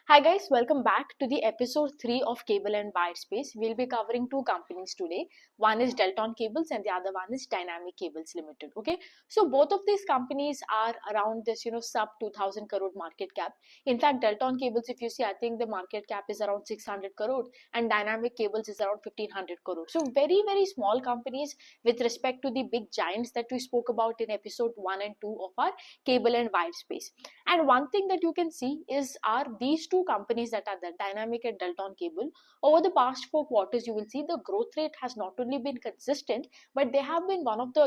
Hi guys, welcome back to the episode 3 of Cable and Wire Space. We'll be covering two companies today. One is Delton Cables and the other one is Dynamic Cables Limited. Okay, so both of these companies are around this, sub 2000 crore market cap. In fact, Delton Cables, if you see, I think the market cap is around 600 crore and Dynamic Cables is around 1500 crore. So very, very small companies with respect to the big giants that we spoke about in episode 1 and 2 of our Cable and Wire Space. And one thing that you can see is are these two companies that are the Dynamic and Delton Cable. Over the past 4 quarters, you will see the growth rate has not only been consistent, but they have been one of the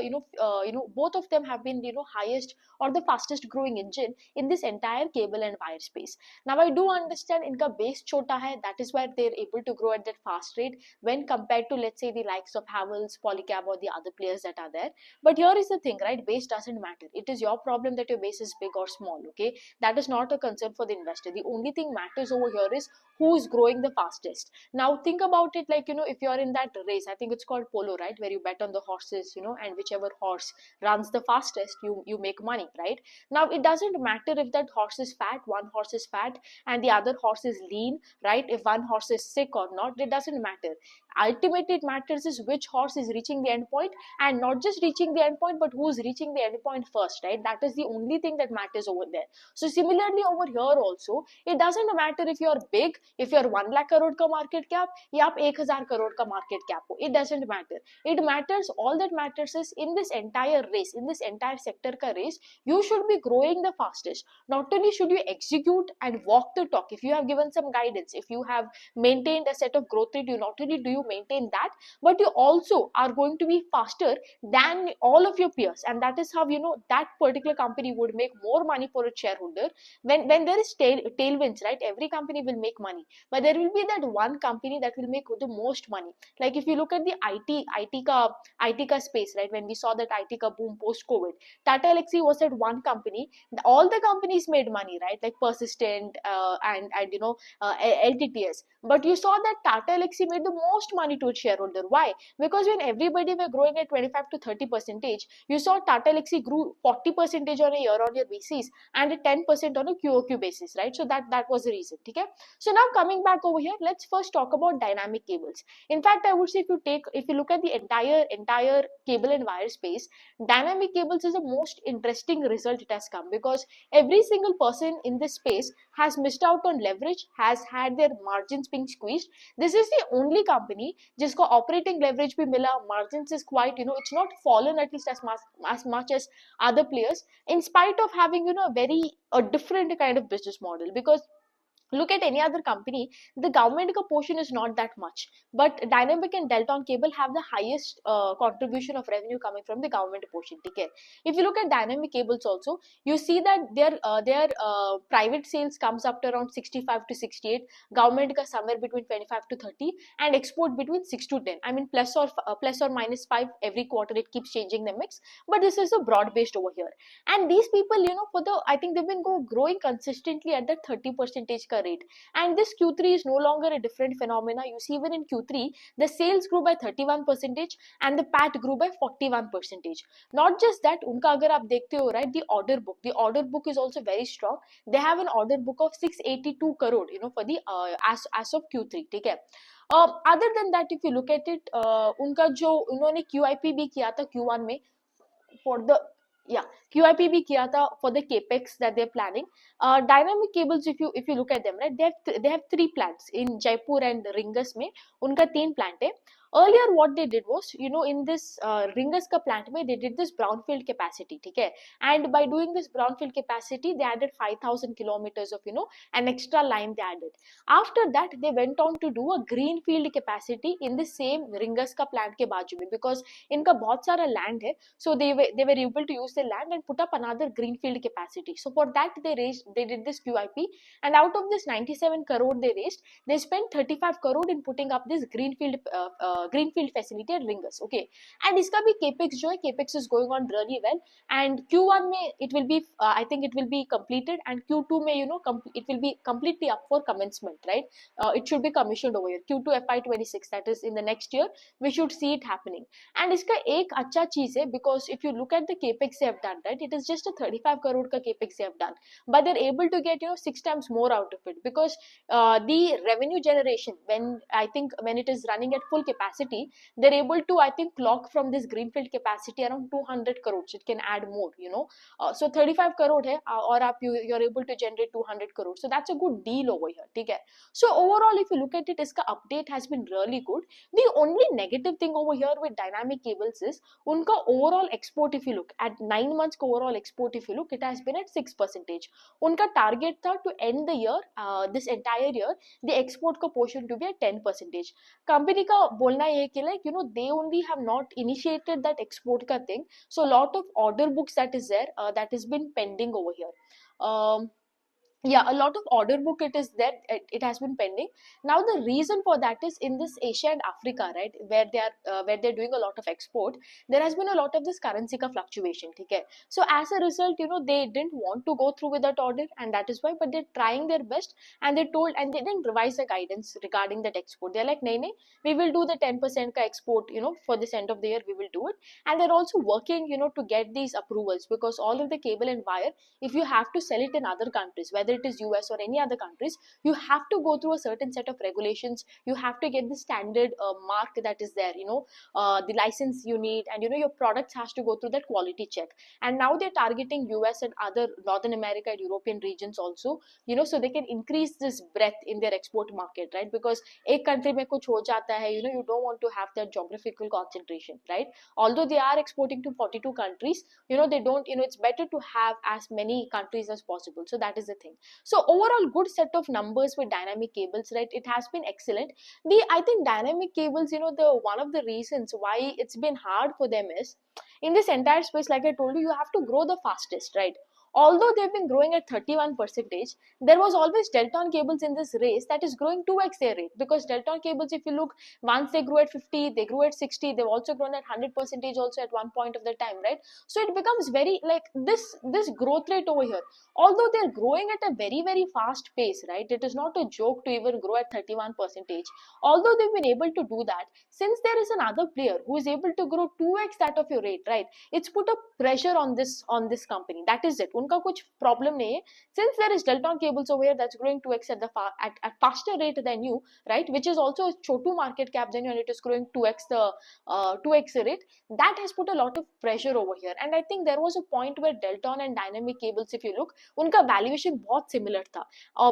both of them have been highest or the fastest growing engine in this entire cable and wire space. Now I do understand inka base chota hai, that is why they're able to grow at that fast rate when compared to, let's say, the likes of Havells, Polycab or the other players that are there. But here is the thing, right? Base doesn't matter. It is your problem that your base is big or small. Okay, that is not a concern for the investor. The only thing matters over here is who is growing the fastest. Now think about it like, if you're in that race, I think it's called polo, right, where you bet on the horses, and whichever horse runs the fastest, you make money, right? Now it doesn't matter if that horse is fat, one horse is fat and the other horse is lean, right? If one horse is sick or not, it doesn't matter. Ultimately it matters is which horse is reaching the end point, and not just reaching the end point, but who's reaching the end point first, right? That is the only thing that matters over there. So similarly over here also, it doesn't matter if you're big, if you're 1 lakh crore ka market cap ya aap 1000 crore ka market cap ho, it doesn't matter. It matters, all that matters is in this entire race, in this entire sector ka race, you should be growing the fastest. Not only should you execute and walk the talk, if you have given some guidance, if you have maintained a set of growth rate, you not only do you maintain that, but you also are going to be faster than all of your peers, and that is how that particular company would make more money for its shareholder. When there is tailwinds, right, every company will make money, but there will be that one company that will make the most money. Like if you look at the IT ka space, right, when we saw that IT ka boom post COVID, Tata Elxsi was that one company. All the companies made money, right, like Persistent and LTTS. But you saw that Tata Elxsi made the most money to its shareholder. Why? Because when everybody were growing at 25 to 30%, you saw Tata Elxsi grew 40% on a year-on-year basis and 10% on a QOQ basis, right? So that was the reason. Okay. So now coming back over here, let's first talk about Dynamic Cables. In fact, I would say if you look at the entire cable and wire space, Dynamic Cables is the most interesting result it has come, because every single person in this space has missed out on leverage, has had their margins being squeezed. This is the only company जिसको operating leverage भी मिला, margins is quite, it's not fallen at least as much as other players, in spite of having a different kind of business model. Because look at any other company, the government portion is not that much, but Dynamic and Delton Cable have the highest contribution of revenue coming from the government portion. Okay, if you look at Dynamic Cables also, you see that their private sales comes up to around 65 to 68, government ka somewhere between 25 to 30, and export between 6 to 10. I mean plus or minus 5 every quarter, it keeps changing the mix, but this is a broad based over here. And these people, for the, I think they've been growing consistently at that 30% rate. And this Q3 is no longer a different phenomena. You see, even in Q3, the sales grew by 31% and the PAT grew by 41%. Not just that, unka agar aap dekhte ho, right, the order book is also very strong. They have an order book of 682 crore, for the as of Q3. Okay. Other than that, if you look at it, उनका जो उन्होंने QIP भी किया था Q1 में for the QIP भी किया था for the capex that they're planning. Dynamic Cables, if you look at them, right, they have 3 plants in Jaipur and Ringas में उनका 3 plant है. Earlier what they did was, in this Ringas ka plant mein, they did this brownfield capacity, okay? And by doing this brownfield capacity, they added 5,000 kilometers of, an extra line they added. After that, they went on to do a greenfield capacity in the same Ringas ka plant ke baaju mein, because इनका बहुत सारा land है, so they were able to use the land and put up another greenfield capacity. So for that they did this QIP, and out of this 97 crore they raised, they spent 35 crore in putting up this greenfield facility at Ringas. Okay, and iska bhi capex jo hai, capex is going on really well, and Q1 mein it will be I think it will be completed, and Q2 mein it will be completely up for commencement, right? It should be commissioned over here. Q2FY26, that is in the next year, we should see it happening. And इसका एक अच्छा चीज है, because if you look at the capex they have done, right? It is just a 35 crore ka capex they have done, but they're able to get 6 times more out of it, because the revenue generation, when it is running at full capacity, they're able to, I think, clock from this greenfield capacity around 200 crores. It can add more, so 35 crore hai, or you're able to generate 200 crores, so that's a good deal over here, okay? So overall, if you look at it, iska update has been really good. The only negative thing over here with dynamic cables is unka overall export, if you look at 9 months ka overall export, if you look, it has been at 6%. Unka target tha to end the year, this entire year, the export ka portion to be at 10%. Company ka bolna ye ki, like, they only have not initiated that export ka thing, so lot of order books that is there, that has been pending over here. Yeah, a lot of order book it is there, it has been pending. Now the reason for that is in this Asia and Africa, right, where they're doing a lot of export, there has been a lot of this currency ka fluctuation, okay? So as a result, they didn't want to go through with that order, and that is why, but they're trying their best, and they didn't revise the guidance regarding that export. They're like, nay, we will do the 10% ka export, for this end of the year we will do it. And they're also working, to get these approvals, because all of the cable and wire, if you have to sell it in other countries, whether it is US or any other countries, you have to go through a certain set of regulations. You have to get the standard mark that is there, the license you need, and your products has to go through that quality check. And now they're targeting US and other Northern America and European regions also, so they can increase this breadth in their export market, right? Because एक country में कुछ हो जाता है, you don't want to have that geographical concentration, right? Although they are exporting to 42 countries, they don't, it's better to have as many countries as possible. So that is the thing. So overall, good set of numbers with dynamic cables, right? It has been excellent. I think dynamic cables, the one of the reasons why it's been hard for them is, in this entire space, like I told you, you have to grow the fastest, right? Although they've been growing at 31%, there was always Delton cables in this race that is growing 2x their rate, because Delton cables, if you look, once they grew at 50, they grew at 60, they've also grown at 100% also at one point of the time, right? So it becomes very like this growth rate over here. Although they're growing at a very, very fast pace, right? It is not a joke to even grow at 31%. Although they've been able to do that, since there is another player who is able to grow 2x that of your rate, right? It's put a pressure on this company. That is it. Unka kuch problem nahi hai. Since there is Delton cables over here that's growing 2x at faster rate than you, right? Which is also a chotu market cap than you, and it is growing 2x the 2x rate. That has put a lot of pressure over here. And I think there was a point where Delton and dynamic cables, if you look, unka valuation बहुत similar था.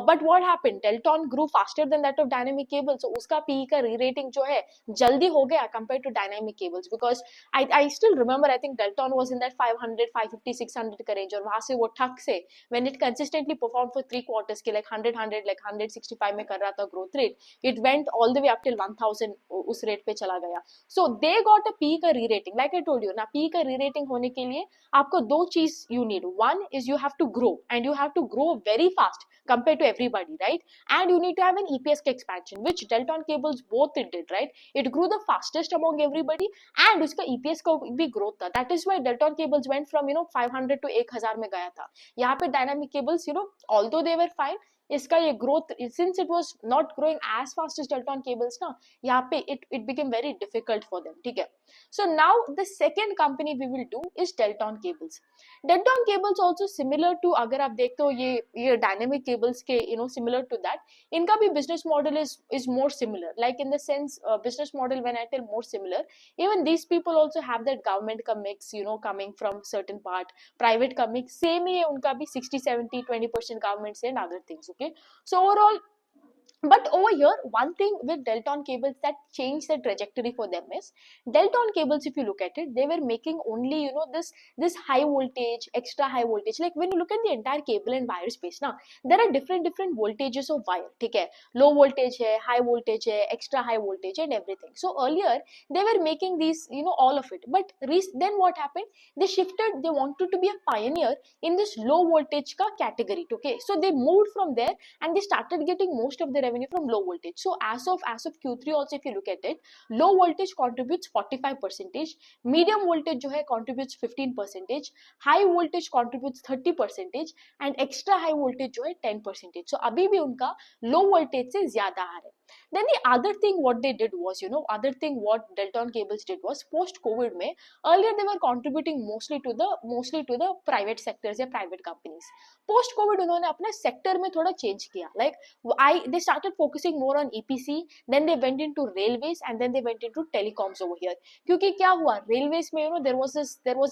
But what happened? Delton grew faster than that of dynamic cables, so uska PE का re-rating जो है जल्दी हो गया compared to dynamic cables, because I still remember, I think Delton was in that 500, 550, 600 का range, और वहाँ से वो ठक से when it consistently performed for 3 quarters के like 100, like 165 में कर रहा था growth rate, it went all the way up till 1000 उस rate पे चला गया. So they got a PE का re-rating. Like I told you ना, PE का re-rating होने के लिए आपको दो चीज you need. One is you have to grow, and you have to grow very fast compared to everybody, right? And you need to have an EPS expansion, which Delton cables both it did, right? It grew the fastest among everybody, and uska EPS का भी growth था. That is why Delton cables went from 500 to 1000 में गया था. यहाँ पे dynamic cables, although they were fine, इसका ये growth, since it was not growing as fast as Delton cables ना, यहाँ पे it became very difficult for them, ठीक है? So now the second company we will do is Delton cables. Delton cables also similar to, अगर आप देखते हो ये dynamic cables के similar to that, इनका भी business model is more similar, like in the sense business model, when I tell more similar, even these people also have that government का mix, coming from certain part, private का mix same ही है उनका भी, 60, 70, 20% government and other things, okay? So overall, but over here, one thing with Delton cables that changed the trajectory for them is, Delton cables, if you look at it, they were making only, this high voltage, extra high voltage. Like when you look at the entire cable and wire space, now there are different voltages of wire, okay? Low voltage hai, high voltage hai, extra high voltage and everything. So earlier, they were making these, all of it. But then what happened? They shifted, they wanted to be a pioneer in this low voltage ka category, okay? So they moved from there, and they started getting most of the revenue from low voltage. So as of Q3 also, if you look at it, low voltage contributes 45%, medium voltage जो है contributes 15%, high voltage contributes 30%, and extra high voltage जो है 10%. So अभी भी उनका low voltage से ज्यादा आ रहा है. Then the other thing what they did was, other thing what Delton Cables did was post COVID में earlier they were contributing mostly to the private sectors या private companies. Post COVID उन्होंने अपने sector में थोड़ा change किया. Like they started focusing more on EPC, then they went into railways and then they went into telecoms over here. क्योंकि क्या हुआ railways में there was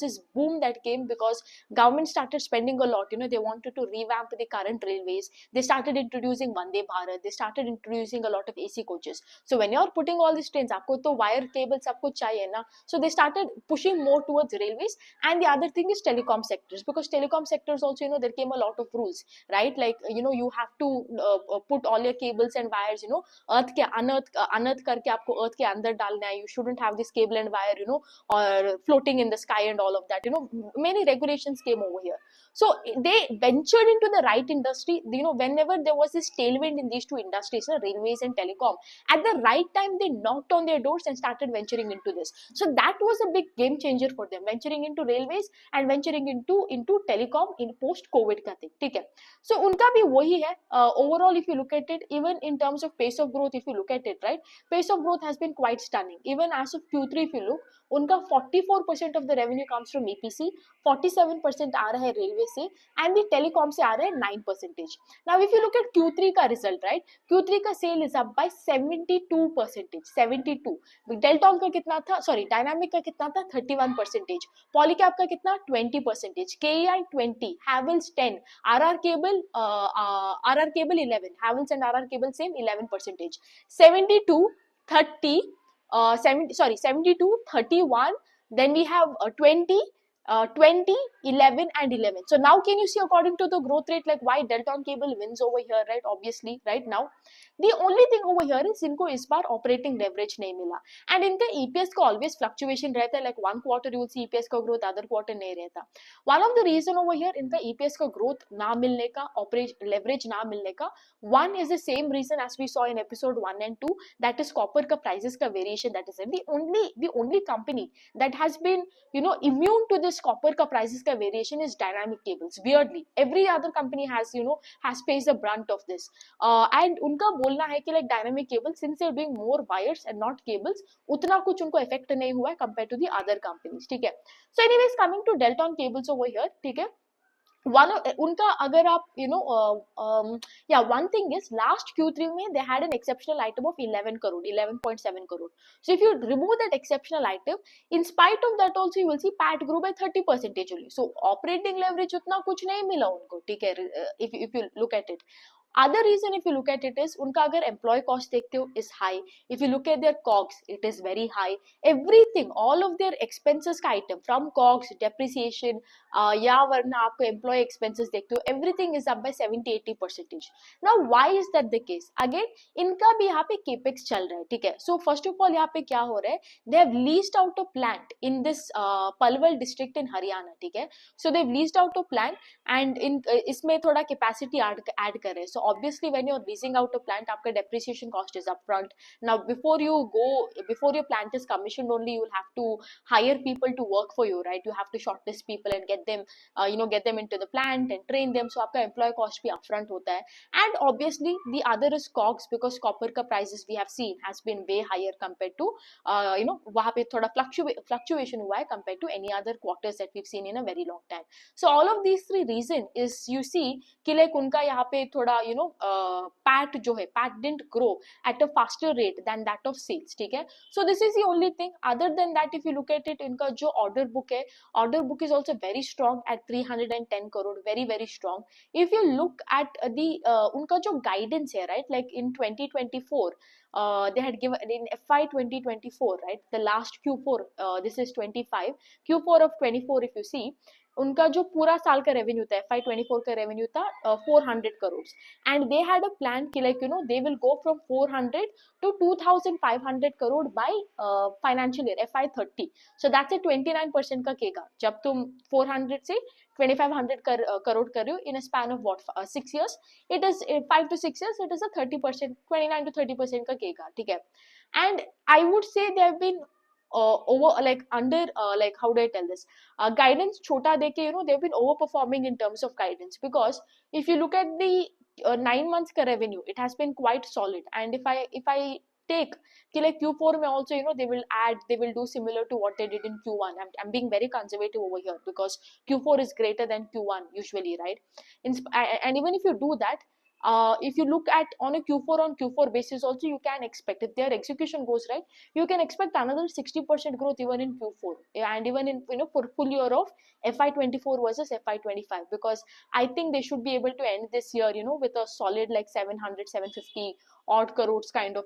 this boom that came because government started spending a lot. They wanted to revamp the current railways. They started introducing Vande Bharat. They started introducing a lot of AC coaches. So when you're putting all these trains, आपको तो wire cables सब कुछ चाहिए ना. So they started pushing more towards railways. And the other thing is telecom sectors, because telecom sectors also, there came a lot of rules, right? Like, you have to put all your cables and wires, earth के unearth करके आपको earth के अंदर डालना है. You shouldn't have this cable and wire, or floating in the sky and all of that. Many regulations came over here. So they ventured into the right industry. Whenever there was this tailwind in these two industries, railways and telecom, at the right time they knocked on their doors and started venturing into this. So that was a big game changer for them, venturing into railways and venturing into telecom in post COVID का thing. ठीक है. So उनका भी वही है. Overall, if you look at it, even in terms of pace of growth, if you look at it, right, pace of growth has been quite stunning. Even as of Q3, if you look, उनका 44% of the revenue comes from EPC, 47% आ रहा है railway से, and the telecom से आ रहा है 9%. Now if you look at Q3 का result, right, Q3 का sale is up by 72%, 72. Delton का कितना था, sorry, Dynamic का कितना था, 31%, Polycab का कितना, 20%, KEI 20, Havells 10, RR Cable 11, Havells and RR Cable same 11%, 72, 30, 72, 31, then we have 20, 20, 11 and 11. So now can you see according to the growth rate, like why Delton Cable wins over here, right? Obviously, right now. The only thing over here is इनको इस बार operating leverage नहीं मिला, and इनका EPS का always fluctuation रहता है. Like one quarter you will see EPS का growth, other quarter नहीं रहता. One of the reason over here इनका EPS का growth ना मिलने का, operation leverage ना मिलने का, one is the same reason as we saw in episode 1 and 2, that is copper का prices का variation. That is it. The only company that has been immune to this copper का prices का variation is Dynamic Cables. Weirdly, every other company has faced the brunt of this. And उनका बोलना है कि like Dynamic Cables, since they're doing more wires and not cables, उतना कुछ उनको effect नहीं हुआ है compared to the other companies. ठीक है. So anyways, coming to Delton Cables over here, ठीक है. उनका अगर आप one thing is last Q3 में they had an exceptional item of 11 crore, 11.7 crore. So if you remove that exceptional item, in spite of that also you will see PAT grew by 30% only. So operating leverage उतना कुछ नहीं मिला उनको, ठीक है, if you look at it. Other reason if you look at it is उनका अगर employee cost देखते हो is high. If you look at their COGS, it is very high. Everything, all of their expenses का item from COGS, depreciation, या वरना आपको employee expenses देखते हो, everything is up by 70-80%. Now why is that the case? Again, इनका भी यहाँ पे capex चल रहा है, ठीक है. So first of all यहाँ पे क्या हो रहा है? They have leased out a plant in this Palwal district in Haryana, ठीक है. So they've leased out a plant and इसमें थोड़ा capacity add कर रहे हैं. So obviously when you're leasing out a plant, आपका depreciation cost is upfront. Now before your plant is commissioned only, you will have to hire people to work for you, right? You have to shortlist people and get them get them into the plant and train them. So आपका employee cost भी upfront होता है. And obviously the other is COGS, because copper का prices we have seen has been way higher compared to वहाँ पे थोड़ा fluctuation हुआ है compared to any other quarters that we've seen in a very long time. So all of these three reason is you see कि like उनका यहाँ पे थोड़ा PAT जो है, PAT didn't grow at a faster rate than that of sales, ठीक है. So this is the only thing. Other than that, if you look at it, इनका जो order book है, order book is also very strong at 310 crore, very very strong. If you look at the उनका जो guidance है, right, like in 2024 they had given in FY 2024, right, the last Q4, this is 25, Q4 of 24 if you see, उनका जो पूरा साल का revenue था, FY24 का रेवेन्यू था 400 crore, and they had a plan कि like they will go from 400 to 2500 crore by financial year FY30. So that's a 29% का केगा. जब तुम 400 से 2500 crore कर रहे हो in a span of what 6 years, it is 5 to 6 years, it is a 30%, 29 to 30% का केगा, ठीक है. And I would say they have been over like under like how do I tell this, guidance छोटा देके they've been overperforming in terms of guidance, because if you look at the 9 months का revenue, it has been quite solid. And if I take कि like Q4 में also, they will do similar to what they did in Q1. I'm being very conservative over here because Q4 is greater than Q1 usually, right? And even if you do that, if you look at on a Q4 on Q4 basis also, you can expect, if their execution goes right, you can expect another 60% growth even in Q4, and even in, for full year of FY24 versus FY25, because I think they should be able to end this year, with a solid like 700, 750 odd crores kind of,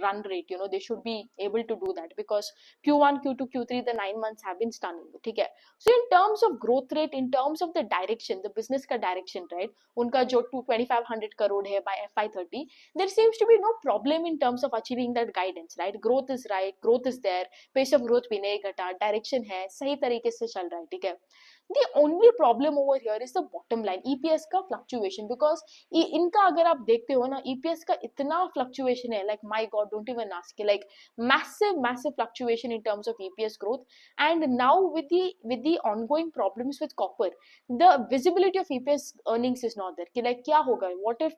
run rate. They should be able to do that because Q1, Q2, Q3, the 9 months have been stunning. Okay. So in terms of growth rate, in terms of the direction, the business ka direction, right? उनका जो 2500 करोड़ है by FY30, there seems to be no problem in terms of achieving that guidance, right? Growth is right, growth is there, pace of growth भी नहीं घटा, direction है, सही तरीके से चल रहा है, ठीक है? The only problem over here is the bottom line, EPS का fluctuation, because इनका अगर आप देखते हो ना, EPS का इतना fluctuation है, like my God, don't even ask, like massive fluctuation in terms of EPS growth. And now with the ongoing problems with copper, the visibility of EPS earnings is not there. कि like क्या होगा? What if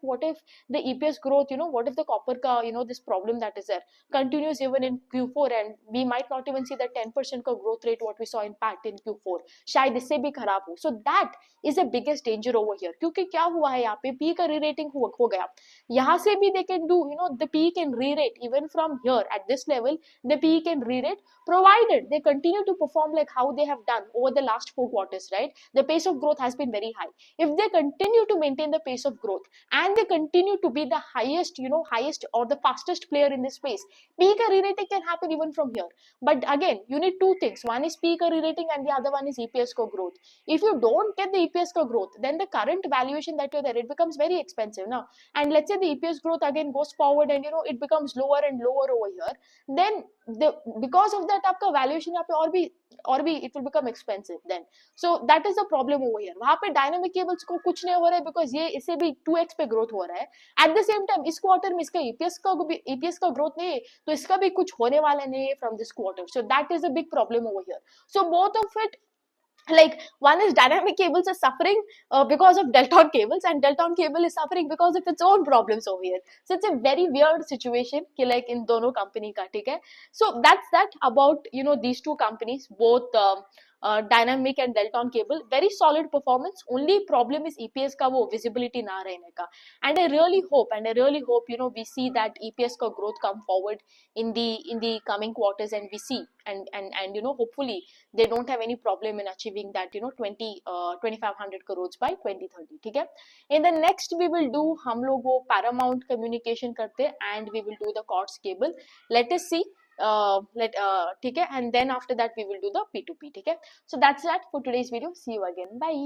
the EPS growth, what if the copper का, this problem that is there continues even in Q4, and we might not even see the 10% का growth rate what we saw in PAT in Q4, शायद इससे भी खराब हो. So that is the biggest danger over here. क्योंकि क्या हुआ है यहाँ पे, P का re-rating हो गया. यहाँ से भी they can do, the P can re-rate even from here at this level. The P can re-rate provided they continue to perform like how they have done over the last 4 quarters, right? The pace of growth has been very high. If they continue to maintain the pace of growth and they continue to be the highest or the fastest player in this space, P ka re-rating can happen even from here. But again, you need two things. One is P ka re-rating and the other one is EPS ka growth. If you don't get the EPS ka growth, then the current valuation that you're there, it becomes very expensive now. And let's say the EPS growth again goes forward and it becomes lower and lower over here, then because of that आपका valuation यहाँ पे और भी it will become expensive then. So that is the problem over here. वहाँ पे dynamic cables को कुछ नहीं हो रहा है because ये इससे भी 2x पे growth हो रहा है. At the same time इस quarter में इसका EPS का growth नहीं है, तो इसका भी कुछ होने वाला नहीं है from this quarter. So that is a big problem over here. So both of it, like one is dynamic cables is suffering because of Delton cables, and Delton cable is suffering because of its own problems over here. So it's a very weird situation कि like in दोनों company का, ठीक है? So that's that about these two companies, both Dynamic and Delton cable. Very solid performance. Only problem is EPS का वो visibility ना रहने का. And I really hope we see that EPS का growth come forward in the coming quarters, and we see and hopefully they don't have any problem in achieving that 2500 crores by 2030. ठीक है? In the next we will do, हम लोग वो Paramount communication करते हैं, and we will do the COTS cable. Let us see. ठीक है, and then after that we will do the P2P. ठीक है? So that's that for today's video. See you again. Bye.